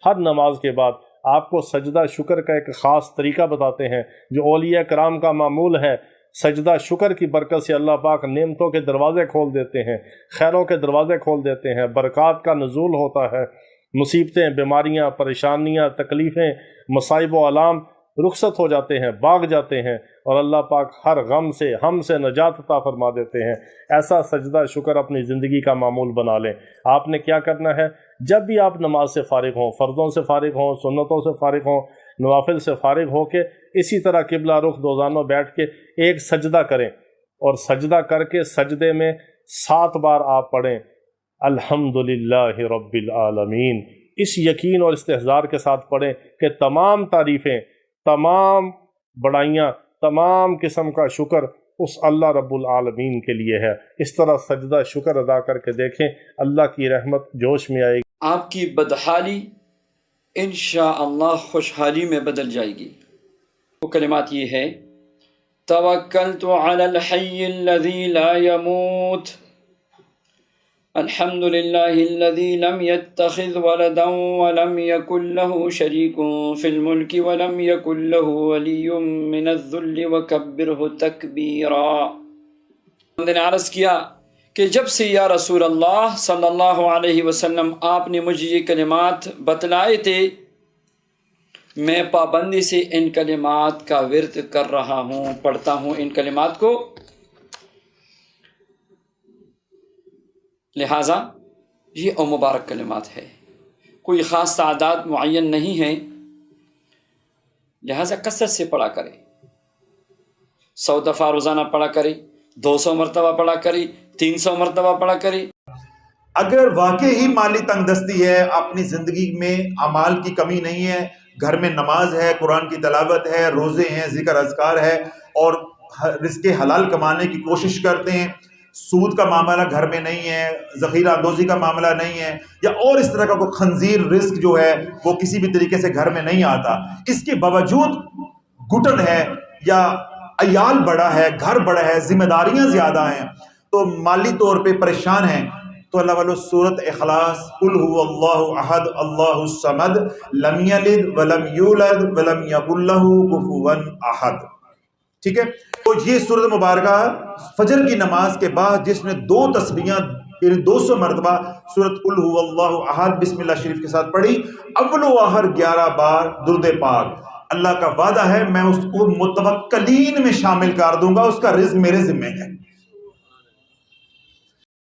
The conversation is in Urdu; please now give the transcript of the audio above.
ہر نماز کے بعد آپ کو سجدہ شکر کا ایک خاص طریقہ بتاتے ہیں جو اولیاء کرام کا معمول ہے۔ سجدہ شکر کی برکت سے اللہ پاک نعمتوں کے دروازے کھول دیتے ہیں، خیروں کے دروازے کھول دیتے ہیں، برکات کا نزول ہوتا ہے، مصیبتیں، بیماریاں، پریشانیاں، تکلیفیں، مصائب و آلام رخصت ہو جاتے ہیں، بھاگ جاتے ہیں، اور اللہ پاک ہر غم سے ہم سے نجات عطا فرما دیتے ہیں۔ ایسا سجدہ شکر اپنی زندگی کا معمول بنا لیں۔ آپ نے کیا کرنا ہے؟ جب بھی آپ نماز سے فارغ ہوں، فرضوں سے فارغ ہوں، سنتوں سے فارغ ہوں، نوافل سے فارغ ہو کے اسی طرح قبلہ رخ دوزانوں بیٹھ کے ایک سجدہ کریں، اور سجدہ کر کے سجدے میں 7 بار آپ پڑھیں الحمدللہ رب العالمین۔ اس یقین اور استحضار کے ساتھ پڑھیں کہ تمام تعریفیں، تمام بڑائیاں، تمام قسم کا شکر اس اللہ رب العالمین کے لیے ہے۔ اس طرح سجدہ شکر ادا کر کے دیکھیں، اللہ کی رحمت جوش میں آئے گی۔ آپ کی بدحالی انشاءاللہ خوشحالی میں بدل جائے گی۔ وہ کلمات یہ ہے: توکلت علی الحی الذی لا يموت، الحمد للہ الذی لم يتخذ ولدا ولم يكن له شریک فی الملک ولم يكن له ولی من الذل وکبرہ تکبیرا۔ بندے نے عرض کیا کہ جب سے یا رسول اللہ صلی اللہ علیہ وسلم آپ نے مجھے یہ کلمات بتلائے تھے، میں پابندی سے ان کلمات کا ورد کر رہا ہوں، پڑھتا ہوں ان کلمات کو۔ لہٰذا یہ مبارک کلمات ہے، کوئی خاص تعداد معین نہیں ہے، لہٰذا کثرت سے پڑھا کرے، 100 دفعہ روزانہ پڑھا کرے، 200 مرتبہ پڑھا کرے، 300 مرتبہ پڑھا کرے۔ اگر واقعی مالی تنگ دستی ہے، اپنی زندگی میں اعمال کی کمی نہیں ہے، گھر میں نماز ہے، قرآن کی تلاوت ہے، روزے ہیں، ذکر اذکار ہے، اور رزق حلال کمانے کی کوشش کرتے ہیں، سود کا معاملہ گھر میں نہیں ہے، ذخیرہ اندوزی کا معاملہ نہیں ہے، یا اور اس طرح کا کوئی خنزیر رزق جو ہے وہ کسی بھی طریقے سے گھر میں نہیں آتا، اس کے باوجود گھٹن ہے یا عیال بڑا ہے، گھر بڑا ہے، ذمہ داریاں زیادہ ہیں، تو مالی طور پہ پریشان ہیں، تو اللہ والو سورت اخلاص، قل هو اللہ احد اللہ الصمد لم یلد ولم یولد ولم یکن لہ کفوا احد، ٹھیک ہے؟ تو یہ سورت مبارکہ فجر کی نماز کے بعد جس نے 2 تسبیحاں یعنی 200 مرتبہ سورت قل هو اللہ احد بسم اللہ شریف کے ساتھ پڑھی، اول و آخر 11 بار درود پاک، اللہ کا وعدہ ہے میں اس کو متوکلین میں شامل کر دوں گا، اس کا رزق میرے ذمہ ہے۔